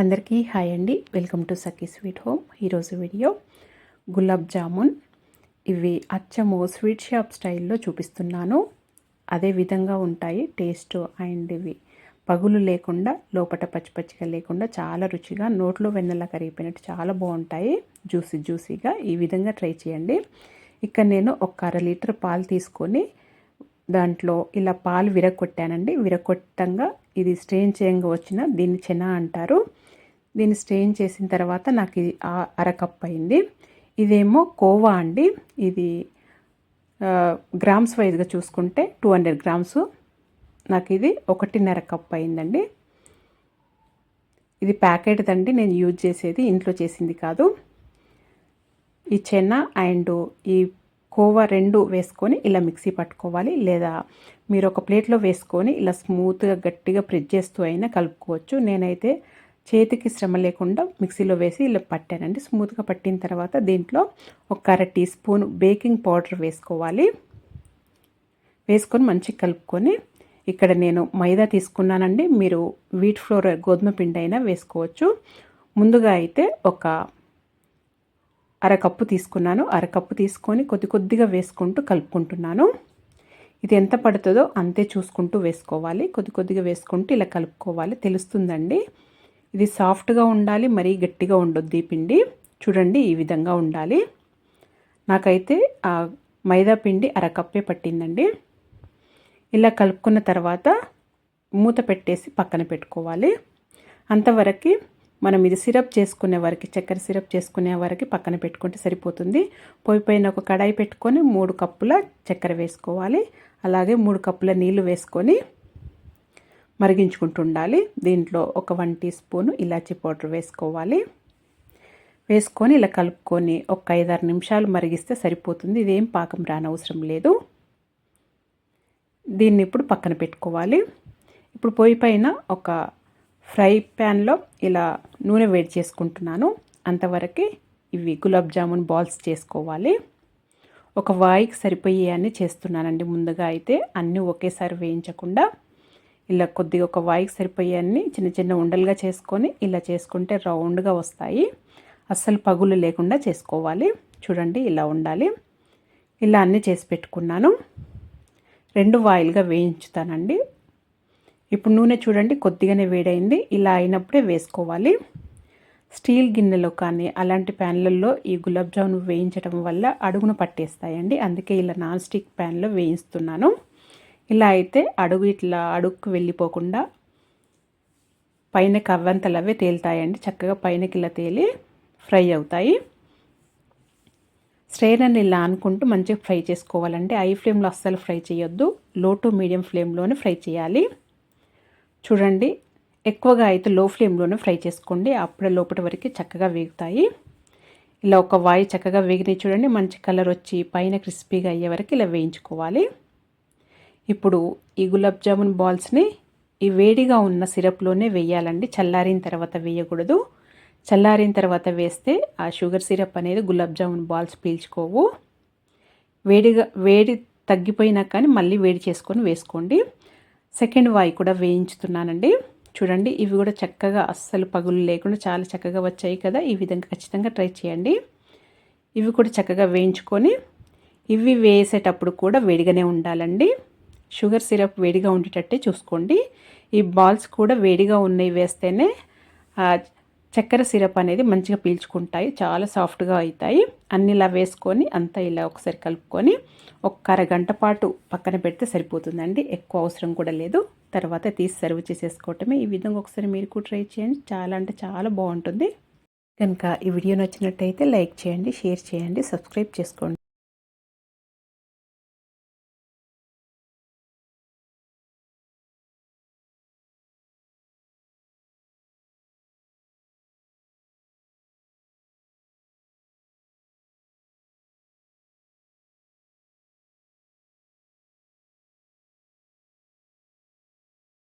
అందరికీ హాయ్ అండి. Welcome to Sakhi sweet home. ఈరోజు వీడియో గులాబ్ జామున్. ఇవి అచ్చము స్వీట్ షాప్ స్టైల్లో చూపిస్తున్నాను. అదే విధంగా ఉంటాయి టేస్ట్. అండ్ ఇవి పగులు లేకుండా, లోపట పచ్చిగా లేకుండా చాలా రుచిగా, నోట్లో వెన్నెలా కరిగిపోయినట్టు చాలా బాగుంటాయి. జ్యూసీగా ఈ విధంగా ట్రై చేయండి. ఇక్కడ నేను ఒక 1/2 లీటర్ పాలు తీసుకొని దాంట్లో ఇలా పాలు విరగొట్టానండి. విరగొట్టంగా ఇది స్ట్రెయిన్ చేయంగా వచ్చిన దీన్ని చెనా అంటారు. దీన్ని స్ట్రెయిన్ చేసిన తర్వాత నాకు ఇది అరకప్ అయింది. ఇదేమో కోవా అండి. ఇది గ్రామ్స్ వైజ్గా చూసుకుంటే 200 గ్రామ్స్. నాకు ఇది 1.5 కప్ అయిందండి. ఇది ప్యాకెట్ దండి నేను యూజ్ చేసేది, ఇంట్లో చేసింది కాదు. ఈ చెనా అండ్ ఈ కోవా 2 వేసుకొని ఇలా మిక్సీ పట్టుకోవాలి. లేదా మీరు ఒక ప్లేట్లో వేసుకొని ఇలా స్మూత్గా గట్టిగా ప్రెస్ చేస్తూ అయినా కలుపుకోవచ్చు. నేనైతే చేతికి శ్రమ లేకుండా మిక్సీలో వేసి ఇలా పట్టానండి. స్మూత్గా పట్టిన తర్వాత దీంట్లో ఒక 1/2 టీ స్పూన్ బేకింగ్ పౌడర్ వేసుకోవాలి. వేసుకొని మంచిగా కలుపుకొని, ఇక్కడ నేను మైదా తీసుకున్నానండి. మీరు వీట్ ఫ్లోర్ గోధుమ పిండి అయినా వేసుకోవచ్చు. ముందుగా అయితే ఒక అరకప్పు తీసుకున్నాను. అరకప్పు తీసుకొని కొద్దిగా వేసుకుంటూ కలుపుకుంటున్నాను. ఇది ఎంత పడుతుందో అంతే చూసుకుంటూ వేసుకోవాలి. కొద్దిగా వేసుకుంటూ ఇలా కలుపుకోవాలి. తెలుస్తుందండి. ఇది సాఫ్ట్గా ఉండాలి, మరీ గట్టిగా ఉండొద్దు ఈ పిండి. చూడండి, ఈ విధంగా ఉండాలి. నాకైతే ఆ మైదా పిండి అరకప్పే పట్టిందండి. ఇలా కలుపుకున్న తర్వాత మూత పెట్టేసి పక్కన పెట్టుకోవాలి. అంతవరకు మనం ఇది సిరప్ చేసుకునే వరకు, చక్కెర సిరప్ చేసుకునే వరకు పక్కన పెట్టుకుంటే సరిపోతుంది. పొయ్యి పైన ఒక కడాయి పెట్టుకొని 3 కప్పుల చక్కెర వేసుకోవాలి. అలాగే 3 కప్పుల నీళ్లు వేసుకొని మరిగించుకుంటూ ఉండాలి. దీంట్లో ఒక 1 టీ స్పూన్ ఇలాచీ పౌడర్ వేసుకోవాలి. వేసుకొని ఇలా కలుపుకొని ఒక 5-6 నిమిషాలు మరిగిస్తే సరిపోతుంది. ఇదేం పాకం రానవసరం లేదు. దీన్ని ఇప్పుడు పక్కన పెట్టుకోవాలి. ఇప్పుడు పొయ్యి పైన ఒక ఫ్రై ప్యాన్లో ఇలా నూనె వేడి చేసుకుంటున్నాను. అంతవరకు ఇవి గులాబ్ జామున్ బాల్స్ చేసుకోవాలి. ఒక వాయికి సరిపోయే అన్ని చేస్తున్నానండి. ముందుగా అయితే అన్నీ ఒకేసారి వేయించకుండా ఇలా కొద్దిగా ఒక వాయికి సరిపోయే అన్ని చిన్న ఉండలుగా చేసుకొని ఇలా చేసుకుంటే రౌండ్గా వస్తాయి. అస్సలు పగులు లేకుండా చేసుకోవాలి. చూడండి, ఇలా ఉండాలి. ఇలా అన్నీ చేసి పెట్టుకున్నాను. 2 వాయిలుగా వేయించుతానండి. ఇప్పుడు నూనె చూడండి కొద్దిగానే వేడైంది. ఇలా అయినప్పుడే వేసుకోవాలి. స్టీల్ గిన్నెలో కానీ అలాంటి ప్యాన్లలో ఈ గులాబ్ జామున్ వేయించడం వల్ల అడుగును పట్టేస్తాయండి. అందుకే ఇలా నాన్ స్టిక్ ప్యాన్లో వేయిస్తున్నాను. ఇలా అయితే అడుగుకు వెళ్ళిపోకుండా పైన కవ్వంతలవే తేలుతాయండి. చక్కగా పైనకి ఇలా తేలి ఫ్రై అవుతాయి. స్ట్రెయినర్ని ఇలా అనుకుంటూ మంచిగా ఫ్రై చేసుకోవాలండి. హై ఫ్లేమ్లో అస్సలు ఫ్రై చేయొద్దు. లో టు మీడియం ఫ్లేమ్లోనే ఫ్రై చేయాలి. చూడండి, ఎక్కువగా అయితే లో ఫ్లేమ్లోనే ఫ్రై చేసుకోండి. అప్పుడే లోపటి వరకు చక్కగా వేగుతాయి. ఇలా ఒక వాయి చక్కగా వేగినాయి చూడండి. మంచి కలర్ వచ్చి పైన క్రిస్పీగా అయ్యే వరకు ఇలా వేయించుకోవాలి. ఇప్పుడు ఈ గులాబ్ జామున్ బాల్స్ని ఈ వేడిగా ఉన్న సిరప్లోనే వేయాలండి. చల్లారిన తర్వాత వేయకూడదు. చల్లారిన తర్వాత వేస్తే ఆ షుగర్ సిరప్ అనేది గులాబ్ జామున్ బాల్స్ పీల్చుకోవు. వేడి తగ్గిపోయినా కానీ మళ్ళీ వేడి చేసుకొని వేసుకోండి. సెకండ్ వాయి కూడా వేయించుతున్నానండి. చూడండి, ఇవి కూడా చక్కగా అస్సలు పగులు లేకుండా చాలా చక్కగా వచ్చాయి కదా. ఈ విధంగా ఖచ్చితంగా ట్రై చేయండి. ఇవి కూడా చక్కగా వేయించుకొని, ఇవి వేసేటప్పుడు కూడా వేడిగానే ఉండాలండి. షుగర్ సిరప్ వేడిగా ఉండేటట్టే చూసుకోండి. ఈ బాల్స్ కూడా వేడిగా ఉన్నవి వేస్తేనే చక్కెర సిరప్ అనేది మంచిగా పీల్చుకుంటాయి, చాలా సాఫ్ట్గా అవుతాయి. అన్ని ఇలా వేసుకొని అంతా ఇలా ఒకసారి కలుపుకొని ఒక అరగంట పాటు పక్కన పెడితే సరిపోతుందండి. ఎక్కువ అవసరం కూడా లేదు. తర్వాత తీసి సర్వ్ చేసేసుకోవటమే. ఈ విధంగా ఒకసారి మీరు కూడా ట్రై చేయండి. చాలా అంటే చాలా బాగుంటుంది. కనుక ఈ వీడియో నచ్చినట్టయితే లైక్ చేయండి, షేర్ చేయండి, సబ్స్క్రైబ్ చేసుకోండి.